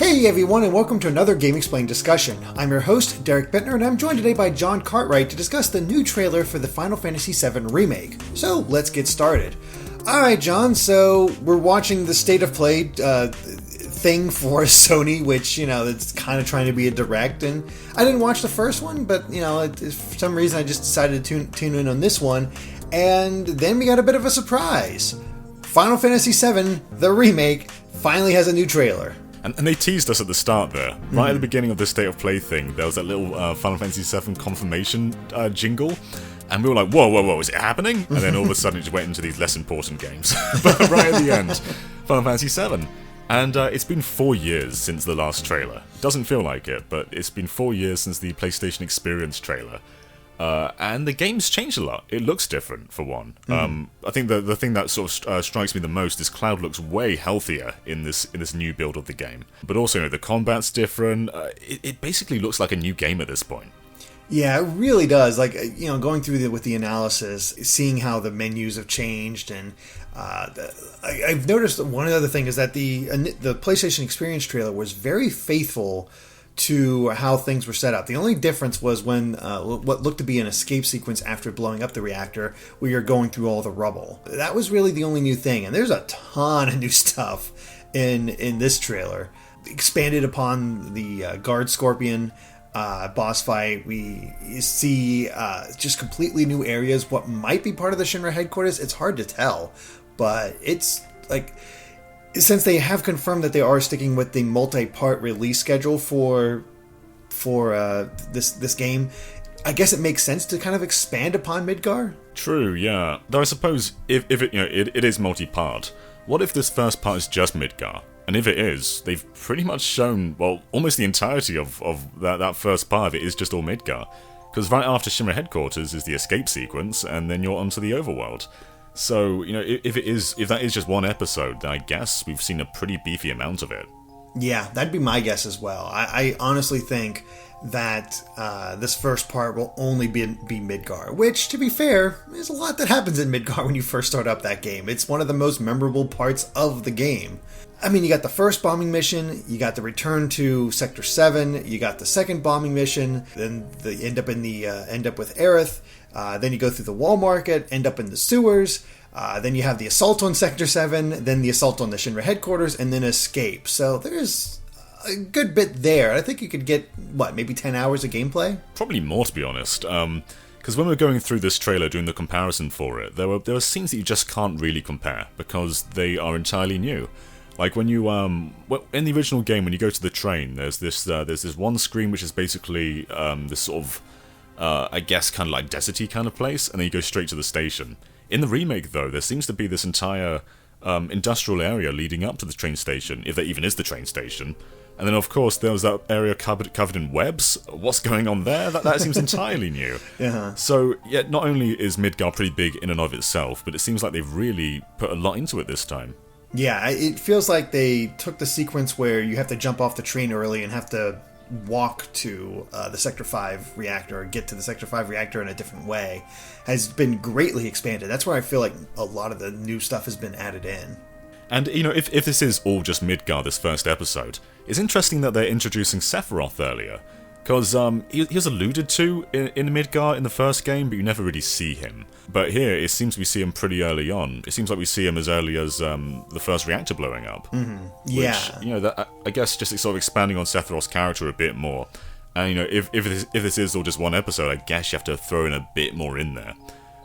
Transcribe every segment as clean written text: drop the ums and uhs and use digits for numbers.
Hey everyone, and welcome to another GameXplain discussion. I'm your host, Derek Bittner, and I'm joined today by John Cartwright to discuss the new trailer for the Final Fantasy VII Remake. So, let's get started. Alright, John, so we're watching the State of Play thing for Sony, which, it's kind of trying to be a direct, and I didn't watch the first one, but, for some reason I just decided to tune in on this one, and then we got a bit of a surprise. Final Fantasy VII, the remake, finally has a new trailer. And they teased us at the start there. Right at the beginning of the State of Play thing, there was that little Final Fantasy VII confirmation jingle. And we were like, whoa, is it happening? And then all of a sudden it just went into these less important games. But right at the end, Final Fantasy VII. And it's been 4 years since the last trailer. It doesn't feel like it, but it's been 4 years since the PlayStation Experience trailer. And the game's changed a lot. It looks different, for one. I think the thing that sort of strikes me the most is Cloud looks way healthier in this new build of the game. But also, the combat's different. It basically looks like a new game at this point. Yeah, it really does. Like, going through with the analysis, seeing how the menus have changed, and I've noticed that one other thing is that the PlayStation Experience trailer was very faithful to how things were set up. The only difference was when what looked to be an escape sequence after blowing up the reactor, where you're going through all the rubble. That was really the only new thing, and there's a ton of new stuff in this trailer. Expanded upon the Guard Scorpion boss fight. We see just completely new areas. What might be part of the Shinra headquarters, it's hard to tell, but it's like, since they have confirmed that they are sticking with the multi-part release schedule for this game, I guess it makes sense to kind of expand upon Midgar. True, yeah. Though I suppose if it is multi-part, what if this first part is just Midgar? And if it is, they've pretty much shown, well, almost the entirety of that first part of it is just all Midgar. Because right after Shinra headquarters is the escape sequence, and then you're onto the overworld. So, if that is just one episode, then I guess we've seen a pretty beefy amount of it. Yeah, that'd be my guess as well. I honestly think that this first part will only be Midgar, which, to be fair, there's a lot that happens in Midgar when you first start up that game. It's one of the most memorable parts of the game. I mean, you got the first bombing mission, you got the return to Sector 7, you got the second bombing mission, then they end up with Aerith. Then you go through the wall market, end up in the sewers, then you have the assault on Sector 7, then the assault on the Shinra headquarters, and then escape. So there's a good bit there. I think you could get, maybe 10 hours of gameplay? Probably more, to be honest. Because when we were going through this trailer, doing the comparison for it, there were scenes that you just can't really compare, because they are entirely new. Like when you, in the original game, when you go to the train, there's this one screen which is basically this sort of, I guess, kind of like deserty kind of place, and then you go straight to the station. In the remake, though, there seems to be this entire industrial area leading up to the train station, if there even is the train station. And then, of course, there was that area covered in webs. What's going on there? That seems entirely new. Yeah. So, yeah, not only is Midgar pretty big in and of itself, but it seems like they've really put a lot into it this time. Yeah, it feels like they took the sequence where you have to jump off the train early and have to walk to the Sector 5 reactor, or get to the Sector 5 reactor in a different way, has been greatly expanded. That's where I feel like a lot of the new stuff has been added in. And, if this is all just Midgar, this first episode, it's interesting that they're introducing Sephiroth earlier. Because he was alluded to in Midgar in the first game, but you never really see him. But here, it seems we see him pretty early on. It seems like we see him as early as the first reactor blowing up. Mm-hmm. Yeah. Which, I guess just sort of expanding on Sephiroth's character a bit more. And, if this is all just one episode, I guess you have to throw in a bit more in there.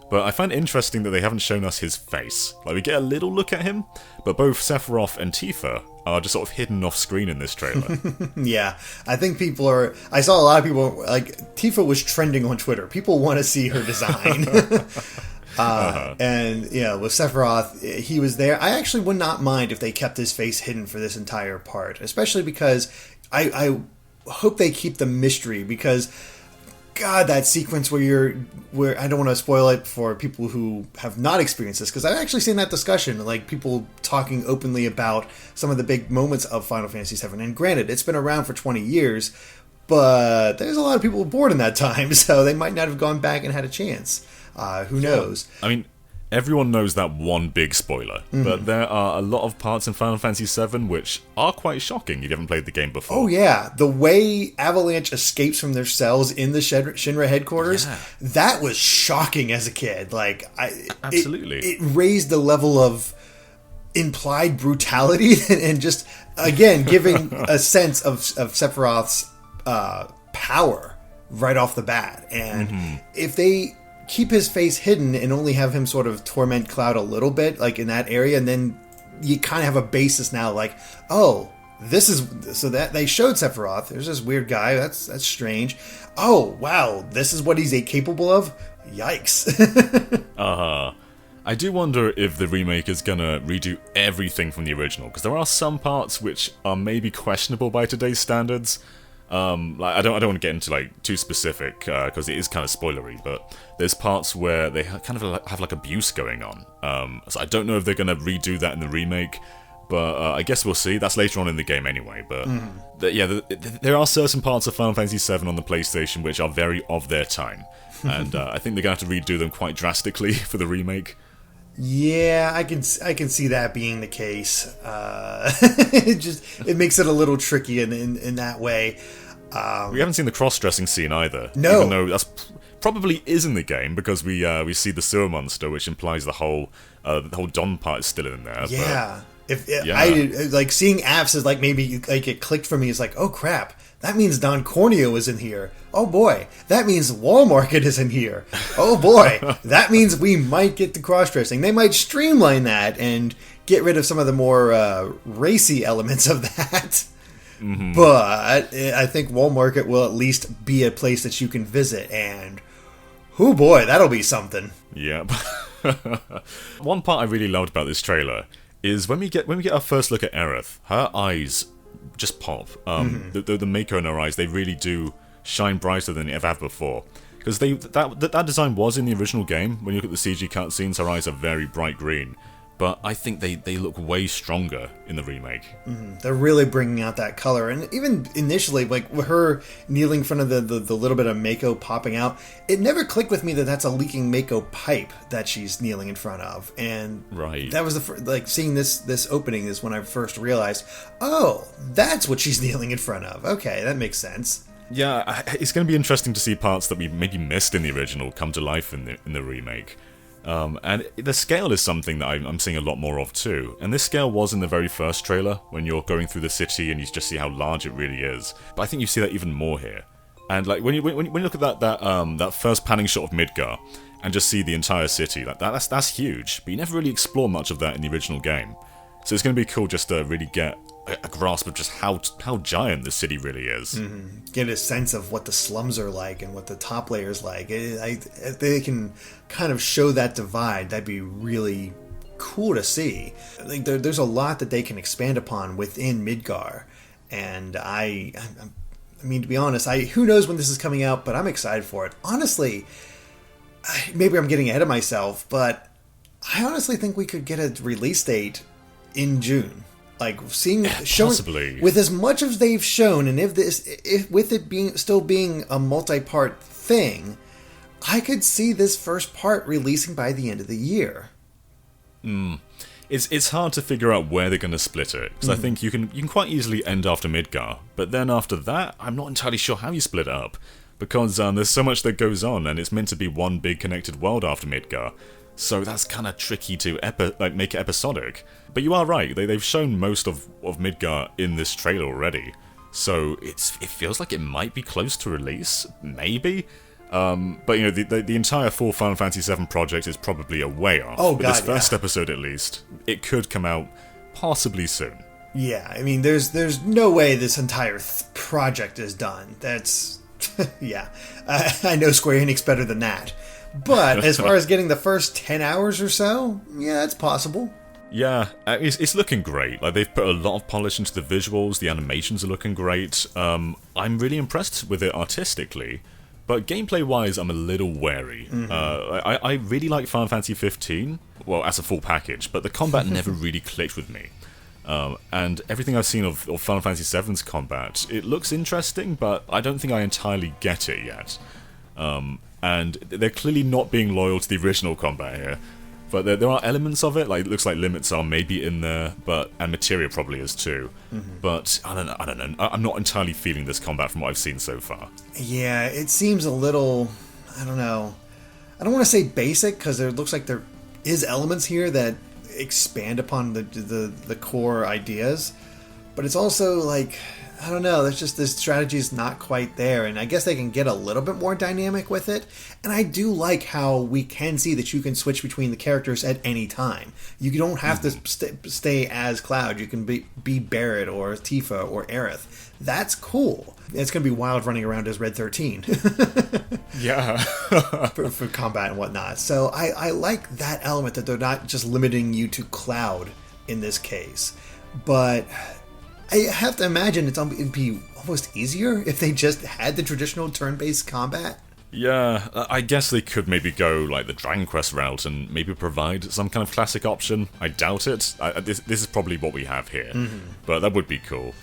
But I find it interesting that they haven't shown us his face. Like, we get a little look at him, but both Sephiroth and Tifa are just sort of hidden off screen in this trailer. Yeah, I think I saw a lot of people, like, Tifa was trending on Twitter. People want to see her design. And, with Sephiroth, he was there. I actually would not mind if they kept his face hidden for this entire part, especially because I hope they keep the mystery, because God, that sequence where I don't want to spoil it for people who have not experienced this, because I've actually seen that discussion, like people talking openly about some of the big moments of Final Fantasy VII. And granted, it's been around for 20 years, but there's a lot of people born in that time, so they might not have gone back and had a chance. Who knows? I mean, everyone knows that one big spoiler, but there are a lot of parts in Final Fantasy VII which are quite shocking if you haven't played the game before. Oh yeah, the way Avalanche escapes from their cells in the Shinra headquarters, that was shocking as a kid. Like, Absolutely. It raised the level of implied brutality and just, again, giving a sense of Sephiroth's power right off the bat. And if they keep his face hidden and only have him sort of torment Cloud a little bit, like in that area, and then you kind of have a basis now, like, oh, this is, so that they showed Sephiroth, there's this weird guy, that's strange. Oh, wow, this is what he's capable of? Yikes. I do wonder if the remake is gonna redo everything from the original, because there are some parts which are maybe questionable by today's standards. Like, I don't want to get into like too specific because it is kind of spoilery, but there's parts where they kind of have like abuse going on. So I don't know if they're going to redo that in the remake, but I guess we'll see. That's later on in the game anyway. But there are certain parts of Final Fantasy VII on the PlayStation which are very of their time, and I think they're going to have to redo them quite drastically for the remake. Yeah, I can see that being the case. It makes it a little tricky in that way. We haven't seen the cross-dressing scene either. No, even though that's probably is in the game because we see the sewer monster, which implies the whole Don part is still in there. Yeah, but, I like seeing apps is like maybe like it clicked for me. It's like, oh crap, that means Don Corneo is in here. Oh boy, that means Wall Market is in here. Oh boy, that means we might get to cross-dressing. They might streamline that and get rid of some of the more racy elements of that. But I think Wall Market will at least be a place that you can visit, and oh boy, that'll be something. Yep. One part I really loved about this trailer is when we get our first look at Aerith, her eyes just pop. The maker in her eyes, they really do shine brighter than they ever have before. Because that design was in the original game. When you look at the CG cutscenes, her eyes are very bright green. But I think they look way stronger in the remake. They're really bringing out that color. And even initially, like her kneeling in front of the little bit of Mako popping out, it never clicked with me that that's a leaking Mako pipe that she's kneeling in front of. And that was like seeing this opening is when I first realized, oh, that's what she's kneeling in front of. Okay, that makes sense. Yeah, it's going to be interesting to see parts that we maybe missed in the original come to life in the remake. And the scale is something that I'm seeing a lot more of too. And this scale was in the very first trailer, when you're going through the city and you just see how large it really is. But I think you see that even more here. And like when you look at that first panning shot of Midgar and just see the entire city, like that's huge. But you never really explore much of that in the original game. So it's going to be cool just to really get a grasp of just how giant the city really is. Get a sense of what the slums are like and what the top layer's like. If they can kind of show that divide, that'd be really cool to see. I think there's a lot that they can expand upon within Midgar, and I mean, to be honest, who knows when this is coming out, but I'm excited for it. Honestly, maybe I'm getting ahead of myself, but I honestly think we could get a release date in June. Like showing with as much as they've shown, and if with it still being a multi-part thing, I could see this first part releasing by the end of the year. It's hard to figure out where they're going to split it, because I think you can quite easily end after Midgar, but then after that, I'm not entirely sure how you split it up, because there's so much that goes on, and it's meant to be one big connected world after Midgar. So that's kind of tricky to make it episodic. But you are right, they've shown most of Midgar in this trailer already. So it feels like it might be close to release, maybe? But you know, the entire full Final Fantasy VII project is probably a way off. Oh, but God, this first episode at least, it could come out possibly soon. Yeah, I mean, there's no way this entire project is done. That's... yeah, I know Square Enix better than that. But as far as getting the first 10 hours or so, yeah, it's possible. Yeah, it's looking great. Like, they've put a lot of polish into the visuals, the animations are looking great. I'm really impressed with it artistically, but gameplay-wise, I'm a little wary. I really like Final Fantasy 15, well, as a full package, but the combat never really clicked with me. And everything I've seen of Final Fantasy VII's combat, it looks interesting, but I don't think I entirely get it yet. And they're clearly not being loyal to the original combat here. But there are elements of it, like it looks like limits are maybe in there, and materia probably is too. But I don't know. I'm not entirely feeling this combat from what I've seen so far. Yeah, it seems a little, I don't know. I don't want to say basic, because it looks like there is elements here that expand upon the core ideas. But it's also like, I don't know, there's just this strategy is not quite there, and I guess they can get a little bit more dynamic with it. And I do like how we can see that you can switch between the characters at any time. You don't have to stay as Cloud. You can be Barrett or Tifa or Aerith. That's cool. It's going to be wild running around as Red 13. Yeah. for combat and whatnot. So I like that element, that they're not just limiting you to Cloud in this case. But I have to imagine it'd be almost easier if they just had the traditional turn-based combat. Yeah, I guess they could maybe go like the Dragon Quest route and maybe provide some kind of classic option. I doubt it. This is probably what we have here, but that would be cool.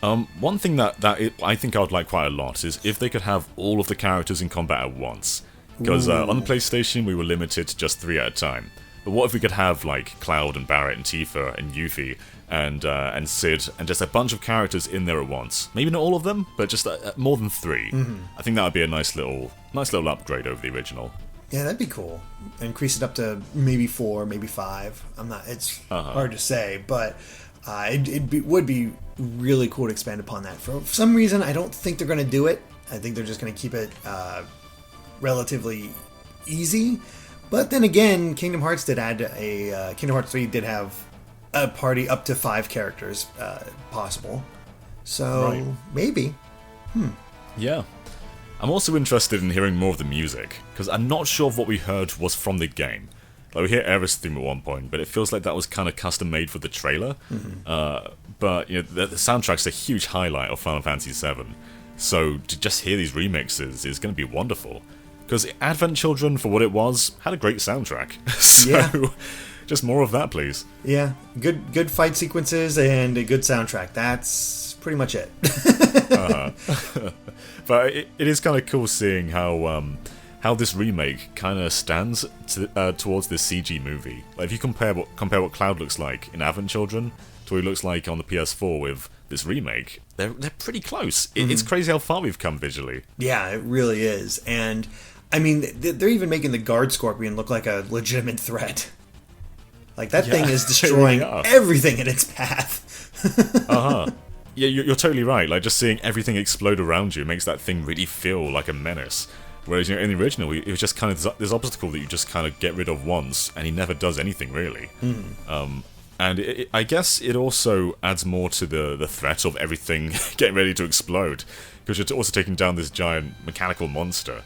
One thing I think I would like quite a lot is if they could have all of the characters in combat at once. Because on the PlayStation we were limited to just 3 at a time. But what if we could have like Cloud and Barrett and Tifa and Yuffie and Sid and just a bunch of characters in there at once? Maybe not all of them, but just more than 3. I think that would be a nice little upgrade over the original. Yeah, that'd be cool. Increase it up to maybe 4, maybe 5. It's hard to say, but it would be really cool to expand upon that. For some reason, I don't think they're going to do it. I think they're just going to keep it relatively easy. But then again, Kingdom Hearts did add Kingdom Hearts 3 did have a party up to 5 characters possible. So, maybe. Yeah. I'm also interested in hearing more of the music, because I'm not sure if what we heard was from the game. Like, we hear Aerith's theme at one point, but it feels like that was kind of custom made for the trailer. But the soundtrack's a huge highlight of Final Fantasy VII, so to just hear these remixes is going to be wonderful. Because Advent Children, for what it was, had a great soundtrack. So, just more of that, please. Yeah, good fight sequences and a good soundtrack. That's pretty much it. But it is kind of cool seeing how this remake kind of stands towards this CG movie. Like, if you compare what Cloud looks like in Advent Children to what he looks like on the PS4 with this remake, they're pretty close. It's crazy how far we've come visually. Yeah, it really is. And I mean, they're even making the Guard Scorpion look like a legitimate threat. Like, that thing is destroying everything in its path. Yeah, you're totally right. Like, just seeing everything explode around you makes that thing really feel like a menace. Whereas, in the original, it was just kind of this obstacle that you just kind of get rid of once, and he never does anything, really. And I guess it also adds more to the threat of everything getting ready to explode, because you're also taking down this giant mechanical monster.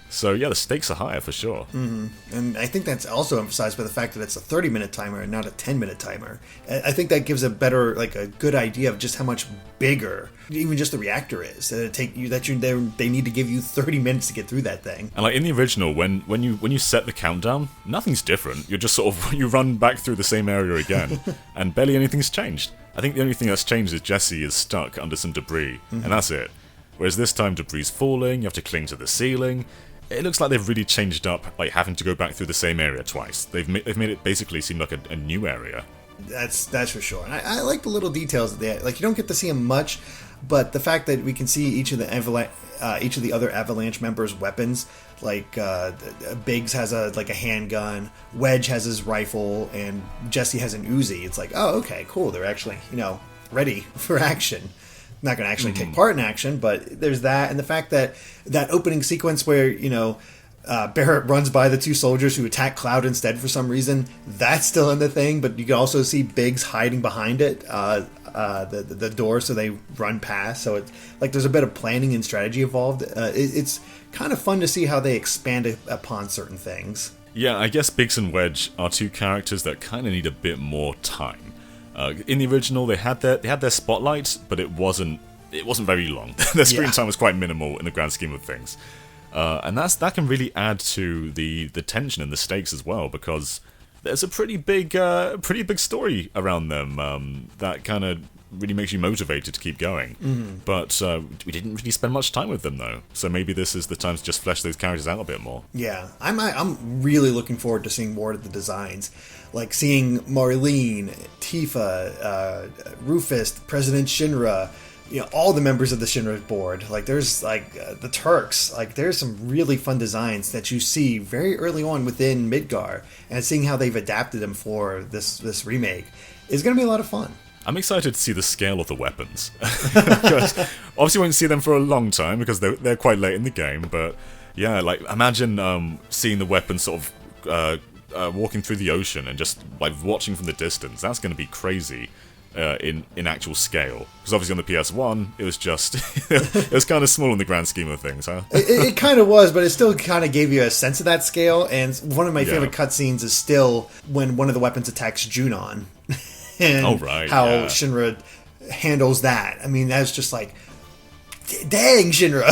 So yeah, the stakes are higher for sure. And I think that's also emphasized by the fact that it's a 30-minute timer and not a 10-minute timer. I think that gives a good idea of just how much bigger even just the reactor is. They need to give you 30 minutes to get through that thing. And like in the original, when you set the countdown, nothing's different. You're just sort of you run back through the same area again, and barely anything's changed. I think the only thing that's changed is Jessie is stuck under some debris, and that's it. Whereas this time, debris's falling. You have to cling to the ceiling. It looks like they've really changed up, like having to go back through the same area twice. They've made it basically seem like a new area. That's for sure. And I like the little details that they like. You don't get to see them much, but the fact that we can see each of the other Avalanche members' weapons, like Biggs has a handgun, Wedge has his rifle, and Jessie has an Uzi. It's like, oh, okay, cool. They're actually ready for action. Not going to actually take part in action, but there's that, and the fact that opening sequence where Barrett runs by the two soldiers who attack Cloud instead for some reason, that's still in the thing, but you can also see Biggs hiding behind it, the door, so they run past. So it's like there's a bit of planning and strategy involved. It's kind of fun to see how they expand upon certain things. Yeah, I guess Biggs and Wedge are two characters that kind of need a bit more time. In the original, they had their spotlight, but it wasn't very long. Their screen time was quite minimal in the grand scheme of things, and that can really add to the tension and the stakes as well, because there's a pretty big story around them that kind of really makes you motivated to keep going. But we didn't really spend much time with them, though. So maybe this is the time to just flesh those characters out a bit more. Yeah, I'm really looking forward to seeing more of the designs. Like seeing Marlene, Tifa, Rufus, President Shinra, all the members of the Shinra board. Like there's the Turks. Like there's some really fun designs that you see very early on within Midgar, and seeing how they've adapted them for this remake is going to be a lot of fun. I'm excited to see the scale of the weapons. Obviously, we won't see them for a long time because they're quite late in the game. But yeah, like imagine seeing the weapons sort of walking through the ocean and just like watching from the distance. That's going to be crazy. In actual scale, because obviously on the PS1 it was just it was kind of small in the grand scheme of things, huh? It kind of was, but it still kind of gave you a sense of that scale. And one of my favorite cutscenes is still when one of the weapons attacks Junon, and how Shinra handles that. I mean, that's just like, dang, Shinra,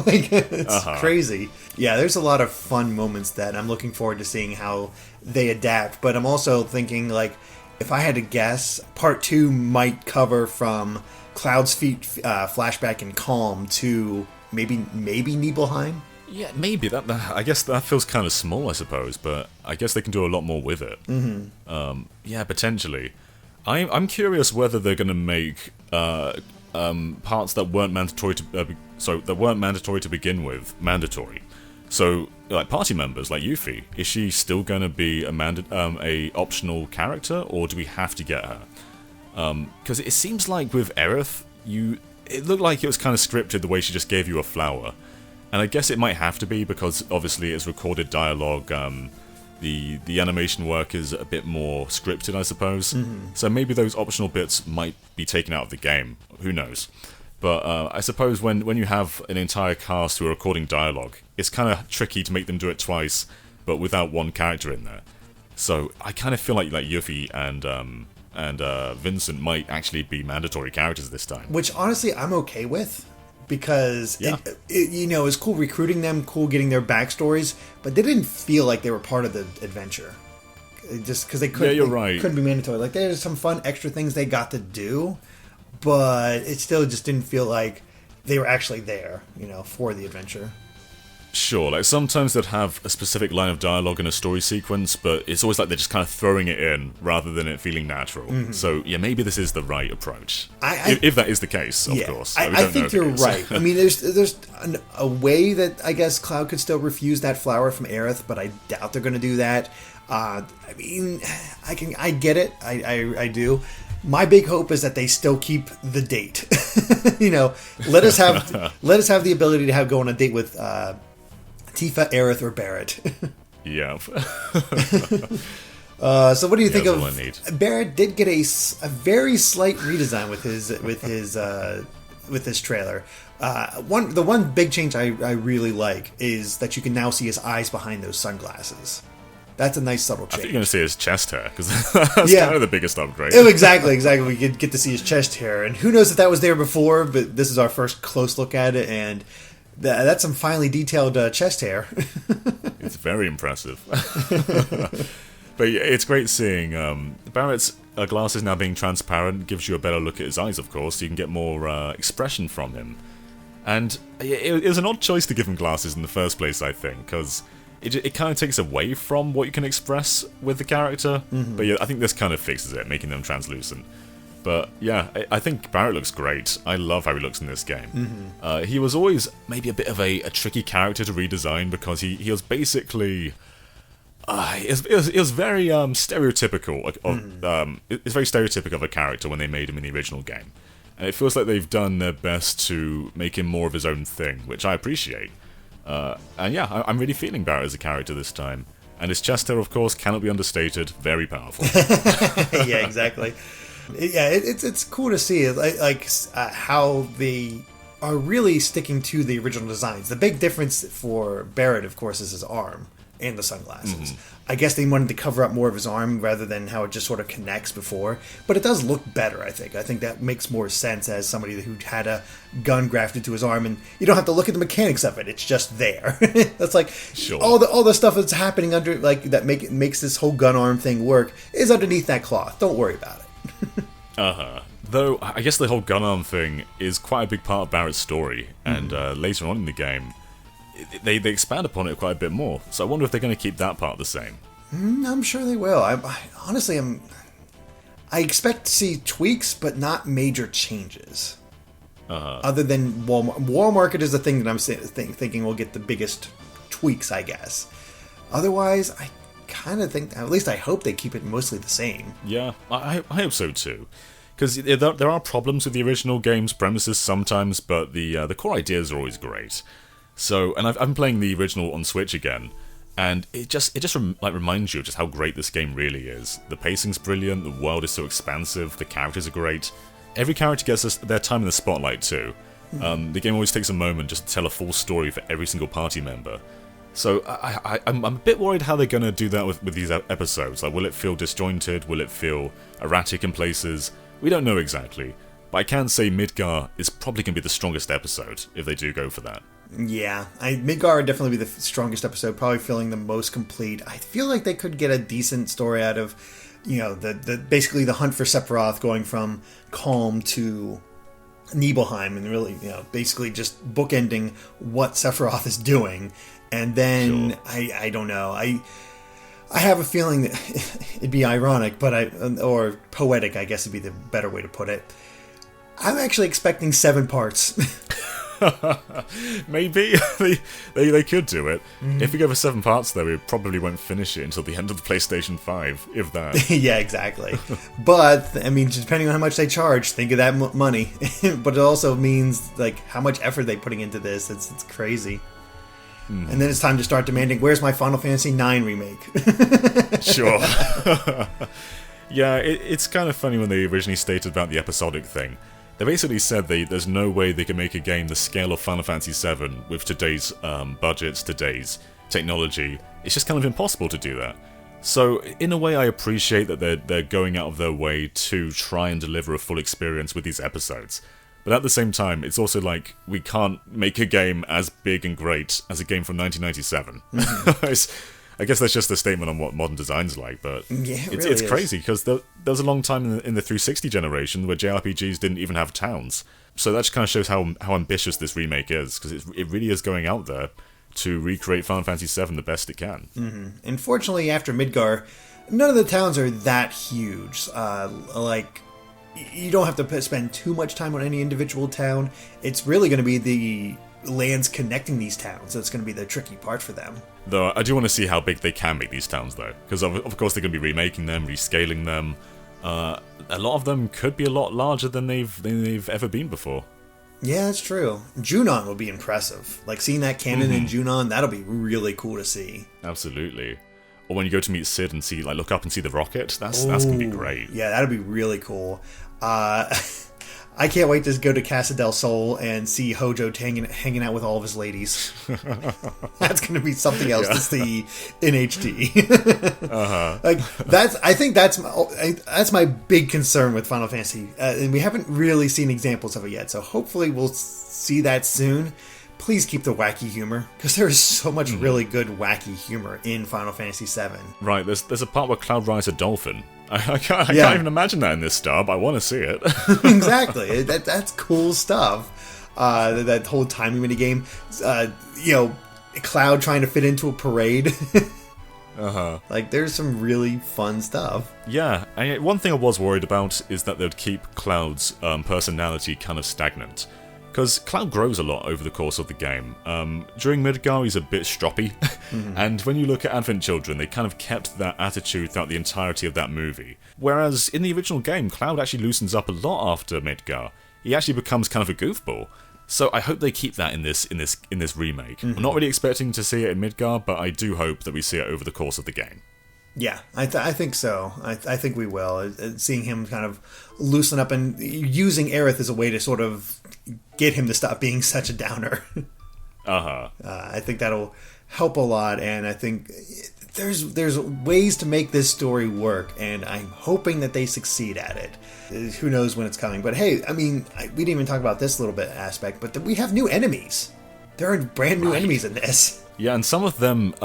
like it's crazy. Yeah, there's a lot of fun moments that I'm looking forward to seeing how they adapt. But I'm also thinking, like, if I had to guess, part 2 might cover from Cloud's feet flashback in Calm to maybe Nibelheim. Yeah, maybe that. I guess that feels kind of small, I suppose, but I guess they can do a lot more with it. Yeah, potentially. I'm curious whether they're going to make parts that weren't mandatory to begin with mandatory. So, like party members like Yuffie, is she still going to be a optional character, or do we have to get her? Because it seems like with Aerith, it looked like it was kind of scripted the way she just gave you a flower, and I guess it might have to be because obviously it's recorded dialogue. The animation work is a bit more scripted, I suppose. So maybe those optional bits might be taken out of the game. Who knows? But I suppose when you have an entire cast who are recording dialogue, it's kind of tricky to make them do it twice, but without one character in there. So I kind of feel like Yuffie and Vincent might actually be mandatory characters this time. Which honestly I'm okay with, because it's cool recruiting them, cool getting their backstories, but they didn't feel like they were part of the adventure. Just because they couldn't be mandatory. Like there's some fun extra things they got to do, but it still just didn't feel like they were actually there, for the adventure. Sure, like sometimes they'd have a specific line of dialogue in a story sequence, but it's always like they're just kind of throwing it in rather than it feeling natural. So yeah, maybe this is the right approach. If that is the case, of course. I think you're right. I mean, there's a way that I guess Cloud could still refuse that flower from Aerith, but I doubt they're going to do that. I mean, I get it. I do. My big hope is that they still keep the date. Let us have the ability to go on a date with Tifa, Aerith, or Barrett. Yeah. So what do you think of Barrett? Did get a very slight redesign with his trailer. The one big change I really like is that you can now see his eyes behind those sunglasses. That's a nice subtle change. I think you're going to see his chest hair, because that's kind of the biggest upgrade. Oh, exactly. We could get to see his chest hair, and who knows if that was there before, but this is our first close look at it, and that's some finely detailed chest hair. It's very impressive. But yeah, it's great seeing Barrett's glasses now being transparent. Gives you a better look at his eyes, of course, so you can get more expression from him. And it was an odd choice to give him glasses in the first place, I think, because it kind of takes away from what you can express with the character. But yeah, I think this kind of fixes it, making them translucent. But yeah, I think Barrett looks great. I love how he looks in this game. He was always maybe a bit of a tricky character to redesign, because he was basically... it was very stereotypical. It's very stereotypical of a character when they made him in the original game. And it feels like they've done their best to make him more of his own thing, which I appreciate. And yeah, I'm really feeling Barrett as a character this time. And his chest hair, of course, cannot be understated. Very powerful. Yeah, exactly. Yeah, it's cool to see how they are really sticking to the original designs. The big difference for Barrett, of course, is his arm and the sunglasses. I guess they wanted to cover up more of his arm rather than how it just sort of connects before. But it does look better, I think. I think that makes more sense as somebody who had a gun grafted to his arm, and you don't have to look at the mechanics of it. It's just there. That's like all the stuff that's happening under, like, that makes this whole gun arm thing work is underneath that cloth. Don't worry about it. Though, I guess the whole gun arm thing is quite a big part of Barrett's story, and later on in the game, they expand upon it quite a bit more. So I wonder if they're going to keep that part the same. I'm sure they will. Honestly, I expect to see tweaks, but not major changes. Other than Wall Market is the thing that I'm thinking will get the biggest tweaks, I guess. Otherwise, I kind of think, at least I hope they keep it mostly the same. Yeah, I hope so too. Because there are problems with the original game's premises sometimes, but the core ideas are always great. So, and I've been playing the original on Switch again, and it just reminds you of just how great this game really is. The pacing's brilliant, the world is so expansive, the characters are great. Every character gets their time in the spotlight too. The game always takes a moment just to tell a full story for every single party member. So I'm a bit worried how they're going to do that with these episodes. Like, will it feel disjointed? Will it feel erratic in places? We don't know exactly, but I can say Midgar is probably going to be the strongest episode if they do go for that. Yeah, Midgar would definitely be the strongest episode, probably feeling the most complete. I feel like they could get a decent story out of, the basically the hunt for Sephiroth going from Calm to Nibelheim, and really, basically just bookending what Sephiroth is doing. And then, sure. I don't know, I have a feeling that it'd be ironic, or poetic, I guess would be the better way to put it. I'm actually expecting 7 parts. Maybe they could do it. If we go for 7 parts, though, we probably won't finish it until the end of the PlayStation 5, if that. Yeah, exactly. But I mean, depending on how much they charge, think of that money. But it also means like how much effort they're putting into this. It's crazy. And then it's time to start demanding, where's my Final Fantasy IX remake? Sure. Yeah, it's kind of funny when they originally stated about the episodic thing. They basically said there's no way they can make a game the scale of Final Fantasy VII with today's budgets, today's technology. It's just kind of impossible to do that. So, in a way, I appreciate that they're going out of their way to try and deliver a full experience with these episodes. But at the same time, it's also like, we can't make a game as big and great as a game from 1997. I guess that's just a statement on what modern design's like, but yeah, it's crazy, because there was a long time in the 360 generation where JRPGs didn't even have towns. So that just kind of shows how ambitious this remake is, because it really is going out there to recreate Final Fantasy VII the best it can. Unfortunately, after Midgar, none of the towns are that huge. You don't have to spend too much time on any individual town. It's really going to be the lands connecting these towns that's going to be the tricky part for them. Though I do want to see how big they can make these towns, though, because of course they're going to be remaking them, rescaling them. A lot of them could be a lot larger than they've ever been before. Yeah, that's true. Junon will be impressive. Like, seeing that cannon in Junon, that'll be really cool to see. Absolutely. Or when you go to meet Sid and look up and see the rocket, that's gonna be great. Yeah, that'll be really cool. I can't wait to go to Casa del Sol and see Hojo hanging out with all of his ladies. That's going to be something else to see in HD. I think that's my big concern with Final Fantasy, and we haven't really seen examples of it yet. So hopefully we'll see that soon. Please keep the wacky humor, because there is so much really good wacky humor in Final Fantasy VII. Right, there's a part where Cloud rides a dolphin. I can't even imagine that in this stub. I want to see it. Exactly. That's cool stuff. That whole timing mini game. Cloud trying to fit into a parade. Like, there's some really fun stuff. Yeah, and one thing I was worried about is that they'd keep Cloud's personality kind of stagnant. Because Cloud grows a lot over the course of the game. During Midgar, he's a bit stroppy. And when you look at Advent Children, they kind of kept that attitude throughout the entirety of that movie. Whereas in the original game, Cloud actually loosens up a lot after Midgar. He actually becomes kind of a goofball. So I hope they keep that in this remake. I'm not really expecting to see it in Midgar, but I do hope that we see it over the course of the game. Yeah, I think so. I think we will. Seeing him kind of loosen up and using Aerith as a way to sort of get him to stop being such a downer. I think that'll help a lot, and I think there's ways to make this story work, and I'm hoping that they succeed at it. Who knows when it's coming? But hey, I mean, we didn't even talk about this little bit aspect, but we have new enemies. There are brand new enemies in this. Yeah, and some of them.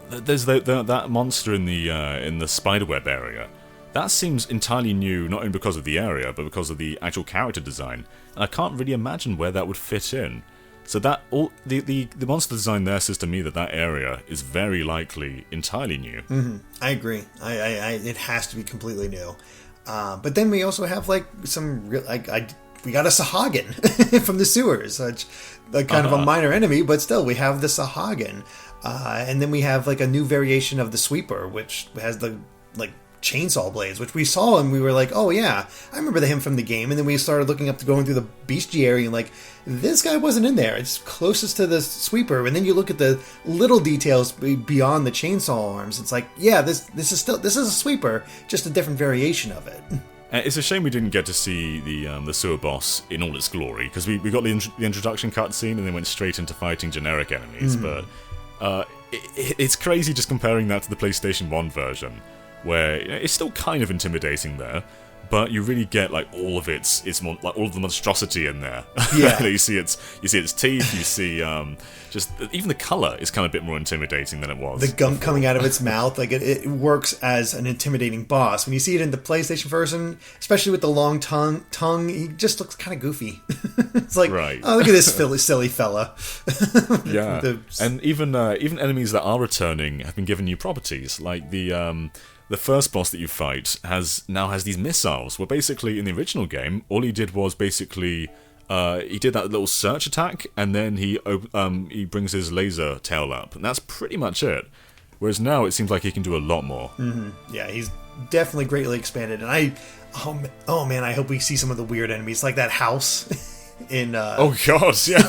There's that monster in the spiderweb area that seems entirely new, not only because of the area, but because of the actual character design. And I can't really imagine where that would fit in. So that the monster design there says to me that area is very likely entirely new. Mm-hmm. I agree. It has to be completely new. But then we also have like some real we got a Sahagin from the sewers, which kind of a minor enemy, but still we have the Sahagin, and then we have like a new variation of the Sweeper, which has the like chainsaw blades, which we saw and we were like, oh yeah, I remember him from the game. And then we started looking up, going through the bestiary, and like, this guy wasn't in there. It's closest to the Sweeper. And then you look at the little details beyond the chainsaw arms. It's like, yeah, this is a Sweeper, just a different variation of it. It's a shame we didn't get to see the sewer boss in all its glory, because we got the introduction cutscene and then went straight into fighting generic enemies. But it's crazy just comparing that to the PlayStation 1 version, where it's still kind of intimidating there, but you really get like all of its more, like all of the monstrosity in there. Yeah, you see its teeth. You see just even the color is kind of a bit more intimidating than it was. The gum coming out of its mouth, like it works as an intimidating boss. When you see it in the PlayStation version, especially with the long tongue, he just looks kind of goofy. It's like, right. Oh, look at this silly fella. Yeah, and even enemies that are returning have been given new properties, like the first boss that you fight now has these missiles, where basically in the original game, all he did was basically, he did that little search attack, and then he brings his laser tail up, and that's pretty much it. Whereas now it seems like he can do a lot more. Mm-hmm. Yeah, he's definitely greatly expanded, and oh man, I hope we see some of the weird enemies, like that house in... oh god, yeah,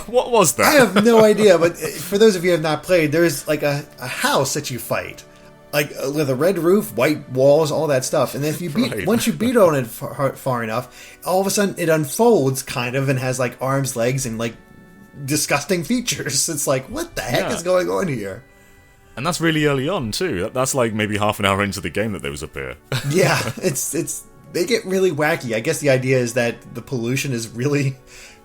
what was that? I have no idea, but for those of you who have not played, there's like a house that you fight, like with a red roof, white walls, all that stuff. And then if you once you beat on it far enough, all of a sudden it unfolds kind of and has like arms, legs, and like disgusting features. It's like, what the heck is going on here? And that's really early on too. That's like maybe half an hour into the game that those appear. Yeah, it's they get really wacky. I guess the idea is that the pollution is really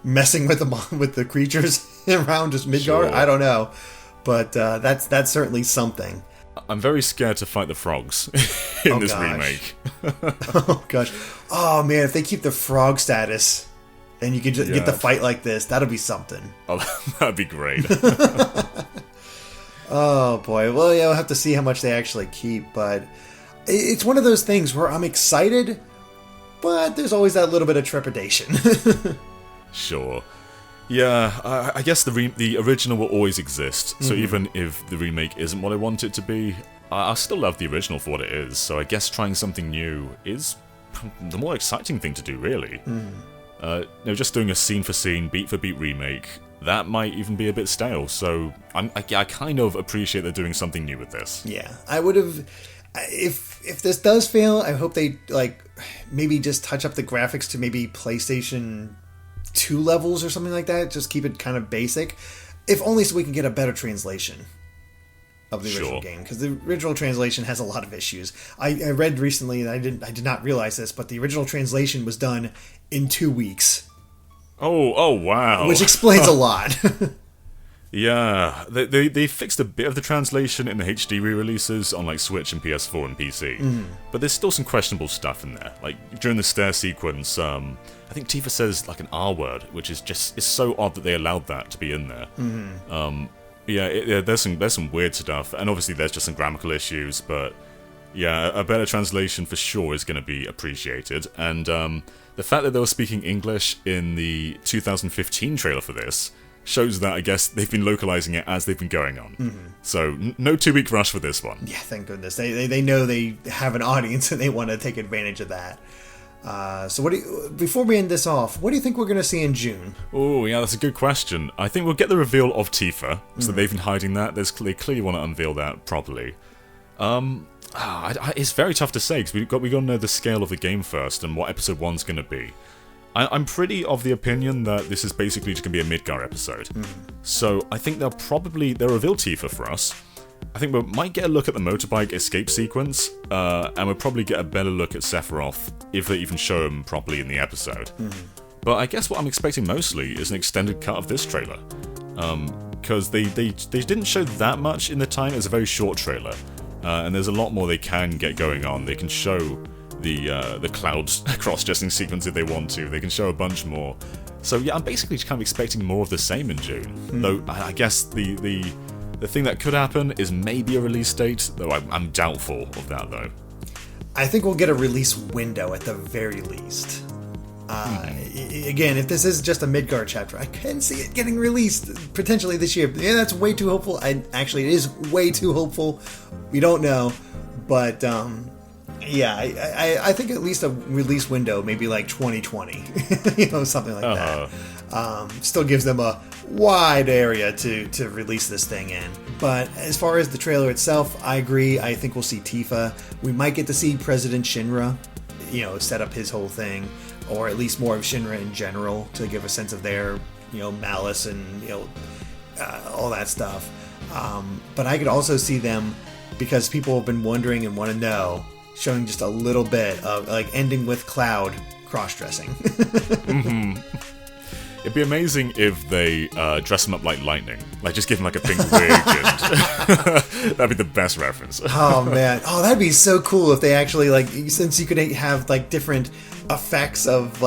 messing with the creatures around just Midgar. Sure. I don't know, but that's certainly something. I'm very scared to fight the frogs in this remake. Oh gosh. Oh man, if they keep the frog status and you can just get the fight like this, that'll be something. Oh, that'd be great. Oh boy. Well, yeah, we'll have to see how much they actually keep, but it's one of those things where I'm excited, but there's always that little bit of trepidation. Sure. Yeah, I guess the original will always exist, so even if the remake isn't what I want it to be, I still love the original for what it is, so I guess trying something new is the more exciting thing to do, really. Just doing a scene-for-scene, beat-for-beat remake, that might even be a bit stale, so I kind of appreciate they're doing something new with this. Yeah, I would have... If this does fail, I hope they, like, maybe just touch up the graphics to maybe PlayStation 2 levels or something like that. Just keep it kind of basic, if only so we can get a better translation of the original game, because the original translation has a lot of issues. I read recently, and I did not realize this, but the original translation was done in 2 weeks. Oh wow, which explains a lot. Yeah, they fixed a bit of the translation in the HD re-releases on like Switch and PS4 and PC, but there's still some questionable stuff in there. Like during the stair sequence, I think Tifa says like an R word, which is so odd that they allowed that to be in there. There's some weird stuff, and obviously there's just some grammatical issues. But yeah, a better translation for sure is going to be appreciated. And the fact that they were speaking English in the 2015 trailer for this shows that I guess they've been localizing it as they've been going on. So no 2-week rush for this one. Yeah, thank goodness. They know they have an audience and they want to take advantage of that. So before we end this off, what do you think we're going to see in June? Oh yeah, that's a good question. I think we'll get the reveal of Tifa. So they've been hiding that. They clearly want to unveil that properly. It's very tough to say because we got to know the scale of the game first and what episode 1's going to be. I'm pretty of the opinion that this is basically just going to be a Midgar episode. So I think they'll reveal Tifa for us. I think we might get a look at the motorbike escape sequence, and we'll probably get a better look at Sephiroth if they even show him properly in the episode. But I guess what I'm expecting mostly is an extended cut of this trailer. Because they didn't show that much in the time. It's a very short trailer. and there's a lot more they can get going on. They can show the cloud cross-dressing sequence if they want to. They can show a bunch more. So yeah, I'm basically just kind of expecting more of the same in June. Though I guess the thing that could happen is maybe a release date, though I'm doubtful of that though. I think we'll get a release window at the very least. Again, if this is just a Midgar chapter, I can see it getting released potentially this year. Yeah, that's way too hopeful. Actually, it is way too hopeful. We don't know, but yeah, I think at least a release window, maybe like 2020, something like that. Still gives them a wide area to release this thing in. But as far as the trailer itself, I agree. I think we'll see Tifa. We might get to see President Shinra, set up his whole thing, or at least more of Shinra in general to give a sense of their, malice and, all that stuff. But I could also see them, because people have been wondering and want to know, showing just a little bit of, ending with Cloud cross-dressing. It'd be amazing if they dress him up like Lightning. Just give him a pink wig and... That'd be the best reference. Oh, man. Oh, that'd be so cool if they actually, since you could have, different effects of,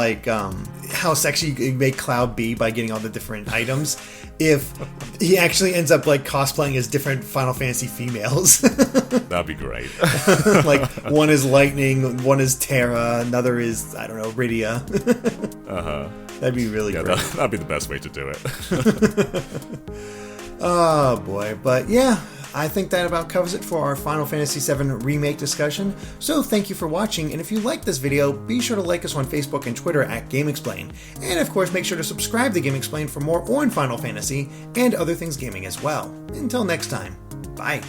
how sexy you can make Cloud be by getting all the different items, if he actually ends up, cosplaying as different Final Fantasy females. That'd be great. One is Lightning, one is Terra, another is, I don't know, Rydia. That'd be really great. That'd be the best way to do it. Oh boy, but yeah, I think that about covers it for our Final Fantasy VII Remake discussion. So thank you for watching, and if you liked this video, be sure to like us on Facebook and Twitter at GameXplain. And of course, make sure to subscribe to GameXplain for more on Final Fantasy and other things gaming as well. Until next time, bye.